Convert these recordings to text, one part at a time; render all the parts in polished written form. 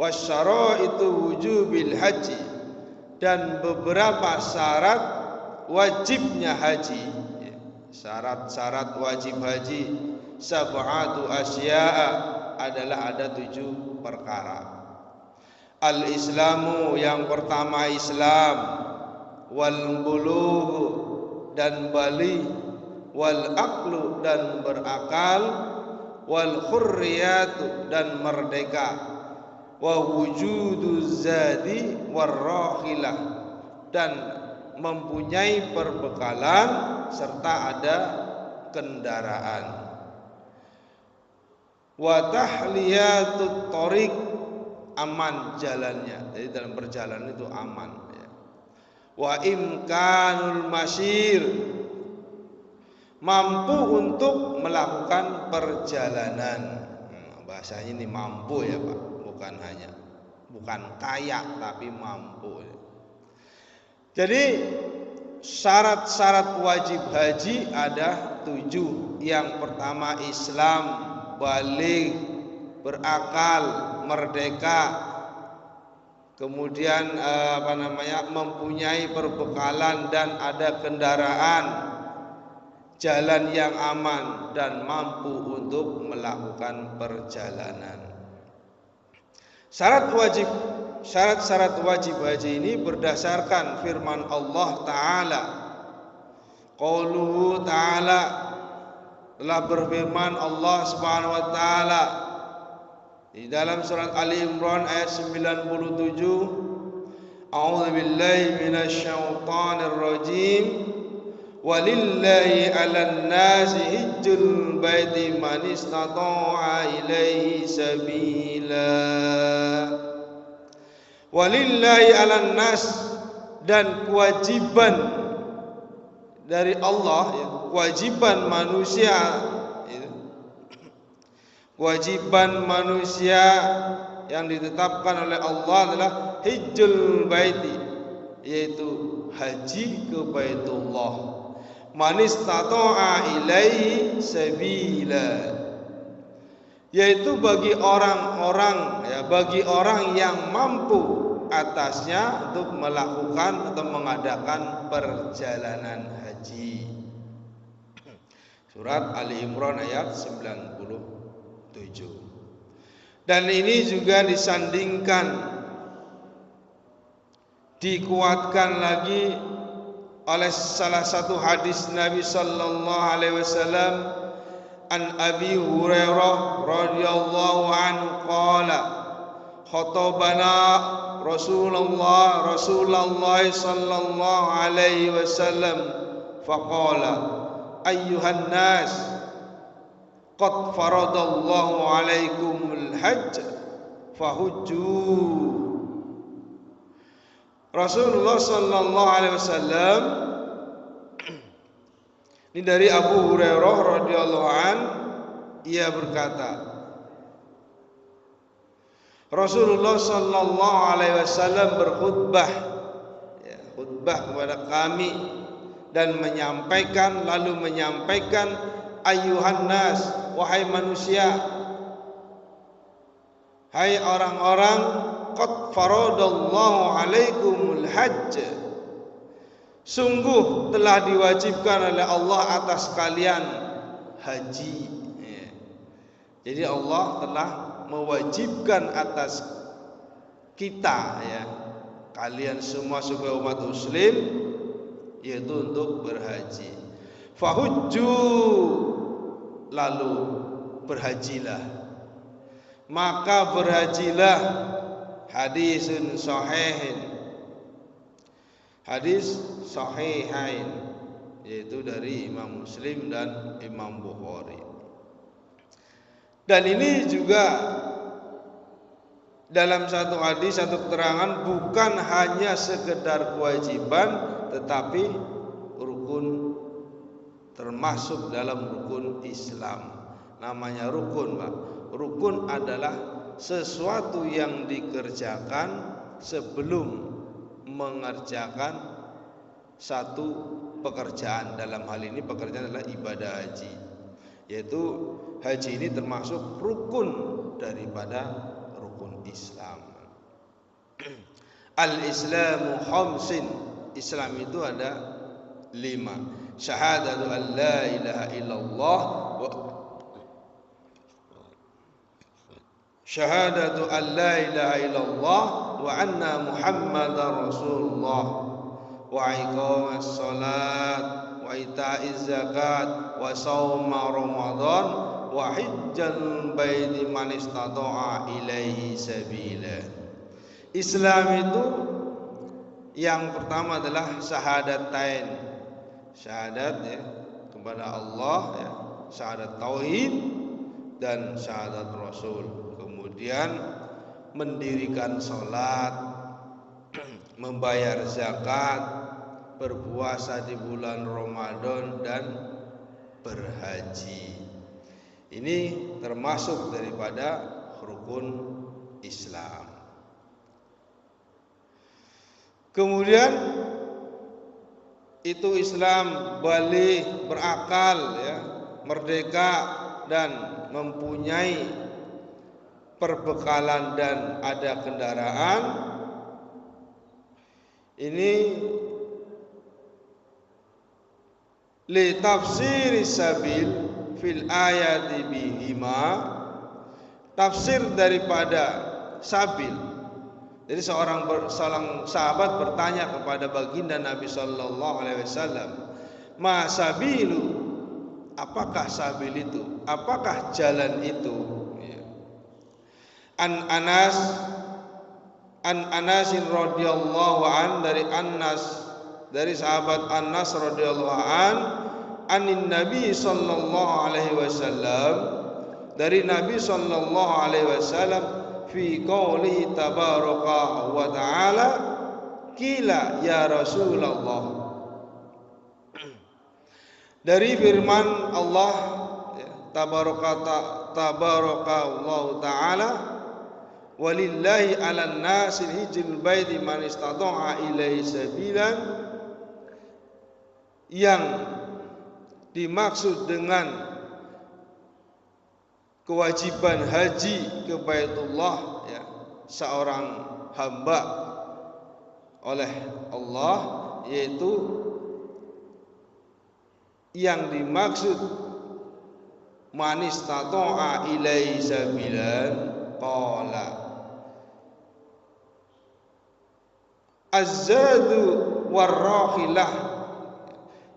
wasyaraitu wujubil haji, dan beberapa syarat wajibnya haji. Syarat-syarat wajib haji sab'atu asya'a, adalah ada 7 perkara. Al-islamu, yang pertama Islam, wal bulugh, dan bali, wal aqlu, dan berakal, wal hurriyatu, dan merdeka, wa wujuduz zadi war rahilah, dan mempunyai perbekalan serta ada kendaraan. Wa tahliyatut thoriq, aman jalannya, jadi dalam perjalanan itu aman ya. Wa imkanul masyir, mampu untuk melakukan perjalanan. Bahasanya ini mampu ya Pak, bukan kaya tapi mampu ya. Jadi syarat-syarat wajib haji ada 7. Yang pertama Islam, baligh, berakal, merdeka, kemudian mempunyai perbekalan dan ada kendaraan, jalan yang aman, dan mampu untuk melakukan perjalanan. Syarat-syarat wajib haji ini berdasarkan firman Allah Ta'ala. Qauluhu Ta'ala, telah berfirman Allah Subhanahu wa Ta'ala di dalam surat Ali Imran ayat 97, A'udzu billahi minasyaitonir rajim, walillahi 'alan nasi hajjul baiti man istata'a ilaihi sabila. Walillahi 'alan nas, dan kewajiban dari Allah ya, kewajiban manusia ya, kewajiban manusia yang ditetapkan oleh Allah adalah hajjul baiti, yaitu haji ke Baitullah, man istata'a ilaihi sabila, yaitu bagi orang-orang ya, bagi orang yang mampu atasnya untuk melakukan atau mengadakan perjalanan haji. Surat Ali Imran ayat 97. Dan ini juga disandingkan, dikuatkan lagi oleh salah satu hadis Nabi sallallahu alaihi wasallam, an Abi Hurairah radhiyallahu anhu qala khatabana Rasulullah sallallahu alaihi wasallam faqala ayyuhan nas qad faradallahu alaikumul hajj fahujju. Rasulullah sallallahu alaihi wasallam, ini dari Abu Hurairah radhiyallahu an, ia berkata, Rasulullah sallallahu alaihi wasallam berkhutbah ya, khutbah kepada kami dan menyampaikan ayyuhan nas, wahai manusia, hai orang-orang, qad faradallahu alaikumul hajj, sungguh telah diwajibkan oleh Allah atas kalian haji ya. Jadi Allah telah mewajibkan atas kita ya, kalian semua sebagai umat muslim, yaitu untuk berhaji. Fahujju, lalu berhajilah, maka berhajilah. Hadisun sahihin, hadis sahihain, yaitu dari Imam Muslim dan Imam Bukhari. Dan ini juga dalam satu hadis, satu keterangan, bukan hanya sekedar kewajiban, tetapi rukun, termasuk dalam rukun Islam. Namanya rukun, Pak. Rukun adalah sesuatu yang dikerjakan sebelum mengerjakan satu pekerjaan. Dalam hal ini pekerjaan adalah ibadah haji, yaitu haji ini termasuk rukun daripada rukun Islam. Al-Islamu khamsin, Islam itu ada 5. Syahadatu an la ilaha illallah wa syahadatu an la ilaha illallah wa anna Muhammadar Rasulullah wa iqamas salat wa ita'iz zakat wa shauma Ramadan wa hajjal baiti man istata'a ilaihi sabila. Islam itu yang pertama adalah syahadatain, syahadat ya kepada Allah ya, syahadat tauhid dan syahadat Rasul. Kemudian mendirikan sholat, membayar zakat, berpuasa di bulan Ramadan dan berhaji. Ini termasuk daripada rukun Islam. Kemudian itu Islam balik berakal ya, merdeka dan mempunyai perbekalan dan ada kendaraan. Ini li tafsir sabil fil ayati bihima, tafsir daripada sabil. Jadi seorang sahabat bertanya kepada baginda Nabi sallallahu alaihi wasallam, "Ma sabilu?" Apakah sabil itu? Apakah jalan itu? An Anas radhiyallahu an, dari sahabat Anas radhiyallahu an, anin Nabi sallallahu alaihi wasallam, dari Nabi sallallahu alaihi wasallam, fi qoulihi tabaraka wa ta'ala, qila ya Rasulullah, dari firman Allah ya, tabaraka Allah taala, walillahi 'alan nasi hijjul baiti man istata'a ilaihi sabilan, yang dimaksud dengan kewajiban haji ke Baitullah ya, seorang hamba oleh Allah, yaitu yang dimaksud man istata'a ilaihi sabilan, qala az-zadu war-rahilah,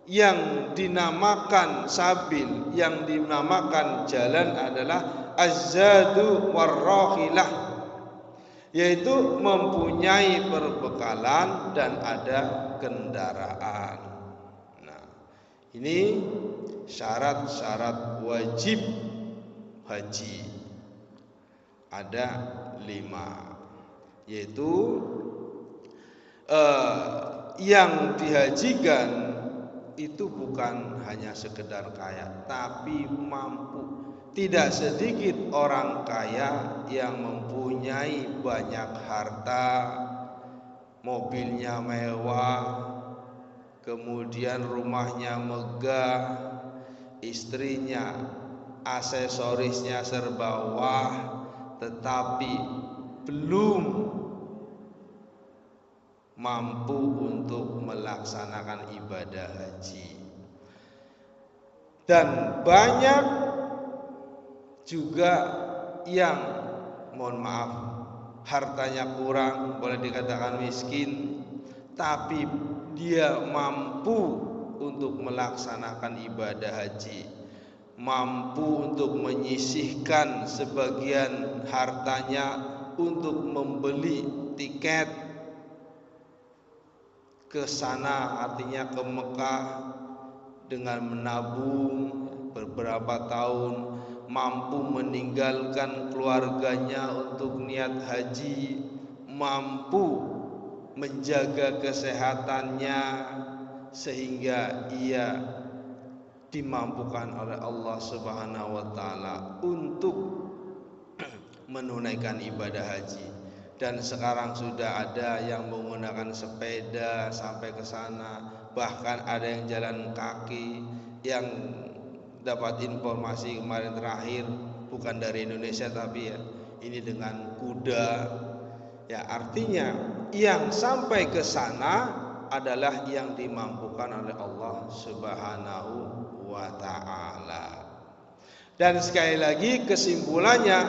yang dinamakan sabil, yang dinamakan jalan adalah az-zadu war-rahilah, yaitu mempunyai perbekalan dan ada kendaraan. Nah, ini syarat-syarat wajib haji ada 5, yaitu yang dihajikan itu bukan hanya sekedar kaya, tapi mampu. Tidak sedikit orang kaya yang mempunyai banyak harta, mobilnya mewah, kemudian rumahnya megah, istrinya aksesorisnya serba wah, tetapi belum mampu untuk melaksanakan ibadah haji. Dan banyak juga yang mohon maaf hartanya kurang, boleh dikatakan miskin, tapi dia mampu untuk melaksanakan ibadah haji, mampu untuk menyisihkan sebagian hartanya untuk membeli tiket ke sana, artinya ke Mekah, dengan menabung beberapa tahun, mampu meninggalkan keluarganya untuk niat haji, mampu menjaga kesehatannya sehingga ia dimampukan oleh Allah Subhanahu wa taala untuk menunaikan ibadah haji. Dan sekarang sudah ada yang menggunakan sepeda sampai ke sana, bahkan ada yang jalan kaki. Yang dapat informasi kemarin terakhir, bukan dari Indonesia tapi ya, ini dengan kuda Ya, artinya yang sampai ke sana adalah yang dimampukan oleh Allah Subhanahu wa taala. Dan sekali lagi kesimpulannya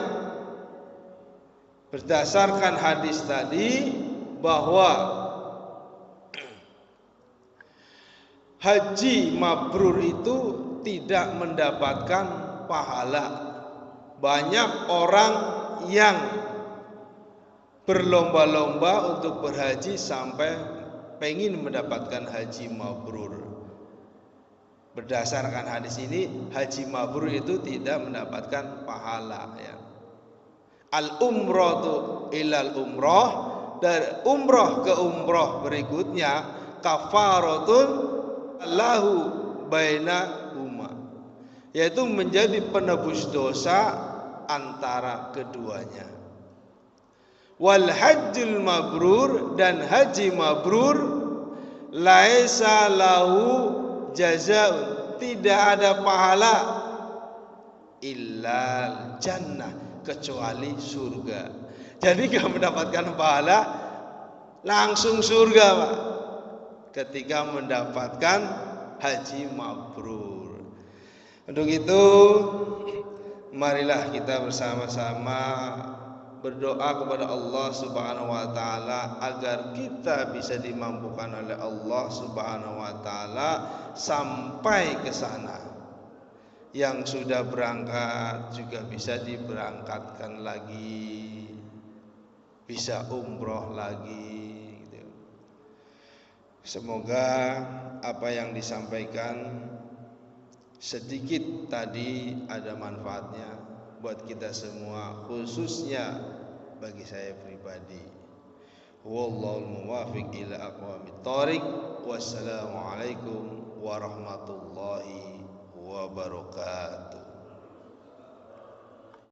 berdasarkan hadis tadi bahwa haji mabrur itu tidak mendapatkan pahala. Banyak orang yang berlomba-lomba untuk berhaji sampai pengen mendapatkan haji mabrur. Berdasarkan hadis ini, haji mabrur itu tidak mendapatkan pahala, ya. Al umratu ilal umroh, dari umroh ke umroh berikutnya kafaratun lahu bainahuma, yaitu menjadi penebus dosa antara keduanya. Wal hajjul mabrur, dan haji mabrur laisa lahu jazaa'un, tidak ada pahala illal jannah, kecuali surga. Jadi kalau mendapatkan pahala langsung surga, Pak, ketika mendapatkan haji mabrur. Untuk itu marilah kita bersama-sama berdoa kepada Allah Subhanahu wa taala agar kita bisa dimampukan oleh Allah Subhanahu wa taala sampai ke sana. Yang sudah berangkat juga bisa diberangkatkan lagi, bisa umroh lagi gitu. Semoga apa yang disampaikan sedikit tadi ada manfaatnya buat kita semua, khususnya bagi saya pribadi. Wallahul muwaffiq ila aqwamit thoriq. Wassalamualaikum warahmatullahi wabarakatuh.